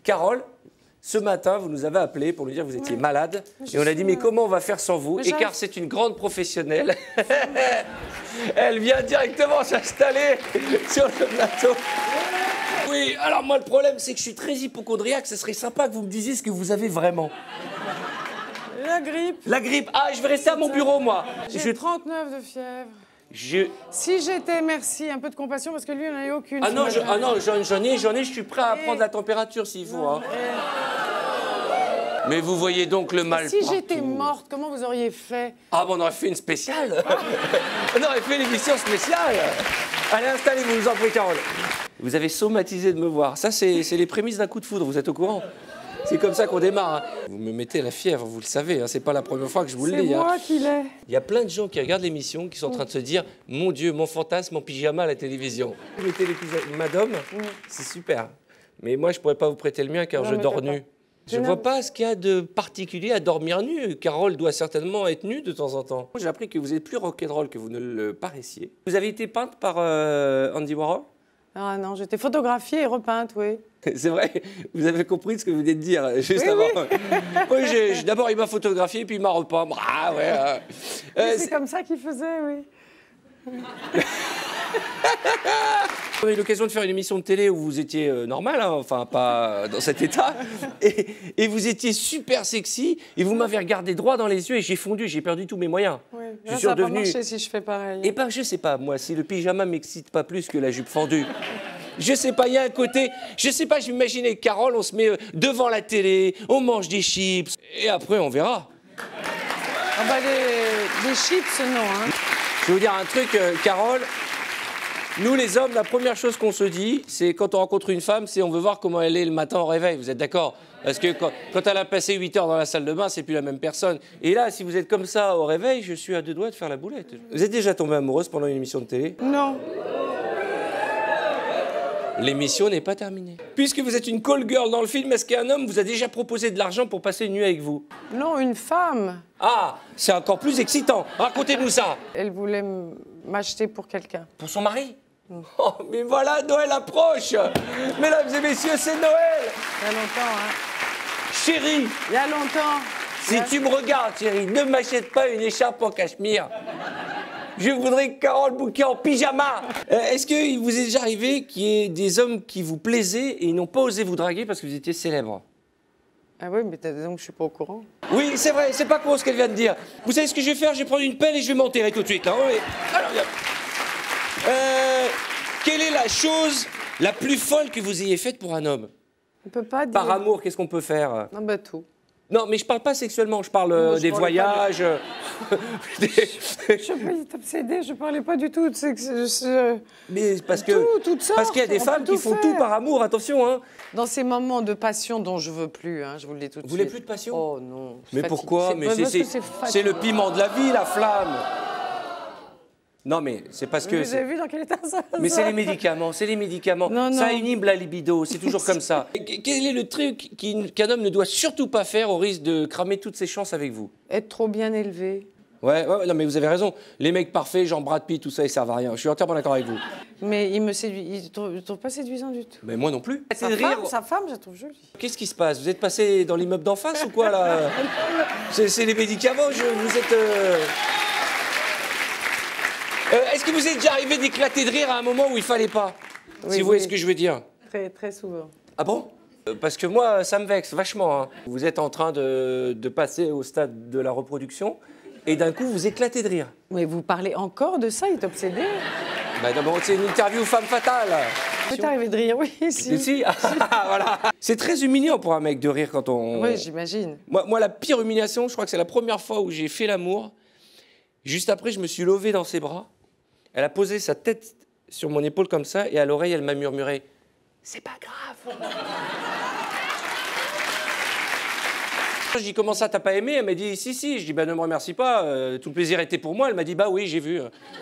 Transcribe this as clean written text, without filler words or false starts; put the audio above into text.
Carole, ce matin, vous nous avez appelé pour nous dire que vous étiez malade. Et on a dit, mais comment on va faire sans vous? Et car c'est une grande professionnelle, elle vient directement s'installer sur le plateau. Oui, alors moi, le problème, c'est que je suis très hypocondriaque. Ce serait sympa que vous me disiez ce que vous avez vraiment. La grippe. La grippe. Ah, je vais rester à mon bureau, moi. J'ai 39 de fièvre. Si j'étais, merci, un peu de compassion, parce que lui, il n'en a eu aucune. Ah non, j'en ai, je suis prêt à prendre la température s'il faut. Hein. Mais vous voyez donc le mal. Si j'étais morte, comment vous auriez fait? Ah bon, on aurait fait une spéciale. On aurait fait une émission spéciale. Allez, installez-vous, je vous en prie, Carole. Vous avez somatisé de me voir. Ça, c'est les prémices d'un coup de foudre, vous êtes au courant? C'est comme ça qu'on démarre. Hein. Vous me mettez la fièvre, vous le savez. Hein. C'est pas la première fois que je vous le dis. C'est moi qui l'ai. Il y a plein de gens qui regardent l'émission qui sont en train de se dire « Mon Dieu, mon fantasme en pyjama à la télévision ». Vous mettez l'épisode Madame, c'est super. Mais moi, je pourrais pas vous prêter le mien car je dors nu. Je ne vois pas ce qu'il y a de particulier à dormir nu. Carole doit certainement être nue de temps en temps. J'ai appris que vous êtes plus rock'n'roll que vous ne le paraissiez. Vous avez été peinte par Andy Warhol? Ah non, j'étais photographiée et repeinte, oui. C'est vrai, vous avez compris ce que vous venez de dire juste avant. Oui, d'abord il m'a photographié puis il m'a repeint. Ah ouais. C'est comme ça qu'il faisait, oui. On a eu l'occasion de faire une émission de télé où vous étiez normal, hein, enfin pas dans cet état, et vous étiez super sexy, et vous m'avez regardé droit dans les yeux et j'ai fondu, j'ai perdu tous mes moyens. Oui. Je suis ça va pas marcher si je fais pareil. Eh ben je sais pas, moi, si le pyjama m'excite pas plus que la jupe fendue. Je sais pas, il y a un côté, je sais pas, je m'imaginais Carole, on se met devant la télé, on mange des chips, et après on verra. Ah bah des chips, non. Hein. Je vais vous dire un truc, Carole. Nous, les hommes, la première chose qu'on se dit, c'est quand on rencontre une femme, c'est on veut voir comment elle est le matin au réveil. Vous êtes d'accord? Parce que quand elle a passé 8 heures dans la salle de bain, c'est plus la même personne. Et là, si vous êtes comme ça au réveil, je suis à 2 doigts de faire la boulette. Vous êtes déjà tombée amoureuse pendant une émission de télé? Non. L'émission n'est pas terminée. Puisque vous êtes une call girl dans le film, est-ce qu'un homme vous a déjà proposé de l'argent pour passer une nuit avec vous? Non, une femme. Ah, c'est encore plus excitant. Racontez-nous ça. Elle voulait m'acheter pour quelqu'un. Pour son mari? Oh, mais voilà, Noël approche. Mesdames et messieurs, c'est Noël. Il y a longtemps, hein. Chérie. Il y a longtemps. Si tu me regardes, chérie, ne m'achète pas une écharpe en cachemire. Je voudrais Carole Bouquet en pyjama. Est-ce qu'il vous est déjà arrivé qu'il y ait des hommes qui vous plaisaient et ils n'ont pas osé vous draguer parce que vous étiez célèbre? Ah oui, mais donc je suis pas au courant. Oui, c'est vrai, c'est pas con ce qu'elle vient de dire. Vous savez ce que je vais faire? Je vais prendre une pelle et je vais m'enterrer tout de suite. Là. Oui. Alors, quelle est la chose la plus folle que vous ayez faite pour un homme? On peut pas dire. Par amour, qu'est-ce qu'on peut faire? Non, bah tout. Non, mais je parle pas sexuellement, je parle des voyages. Je suis pas obsédée, je parlais pas du tout de sexe. Mais parce que parce qu'il y a des femmes qui font tout par amour, attention. Hein. Dans ces moments de passion dont je veux plus, hein, je vous le dis tout de suite. Vous voulez plus de passion? Oh non. Mais pourquoi? Mais c'est le piment de la vie, la flamme. Non, mais c'est parce que... Vous avez vu dans quel état ça? Mais c'est les médicaments, c'est les médicaments. Non, ça inhibe la libido, c'est toujours comme ça. Quel est le truc qu'un homme ne doit surtout pas faire au risque de cramer toutes ses chances avec vous? Être trop bien élevé. Ouais, non, mais vous avez raison. Les mecs parfaits, genre Brad Pitt, tout ça, ils servent à rien. Je suis entièrement d'accord avec vous. Mais il me séduit. Il ne trouve pas séduisant du tout. Mais moi non plus. Sa femme, je la trouve jolie. Qu'est-ce qui se passe? Vous êtes passé dans l'immeuble d'en face ou quoi, là? C'est les médicaments, vous êtes... Est-ce que vous êtes déjà arrivé d'éclater de rire à un moment où il fallait pas? Oui, si vous voyez ce que je veux dire. Très, très souvent. Ah bon? Parce que moi, ça me vexe vachement. Hein. Vous êtes en train de passer au stade de la reproduction et d'un coup, vous éclatez de rire. Mais vous parlez encore de ça? Il est obsédé? Bah d'abord, c'est une interview femme fatale. Vous êtes arrivé de rire, oui, si. Si. Voilà. C'est très humiliant pour un mec de rire quand on... Oui, j'imagine. Moi, la pire humiliation, je crois que c'est la première fois où j'ai fait l'amour. Juste après, je me suis levé dans ses bras. Elle a posé sa tête sur mon épaule comme ça et à l'oreille, elle m'a murmuré « C'est pas grave !» Je dis « Comment ça, t'as pas aimé ?» Elle m'a dit « Si. » Je dis « Bah ne me remercie pas, tout le plaisir était pour moi. » Elle m'a dit « Bah oui, j'ai vu. »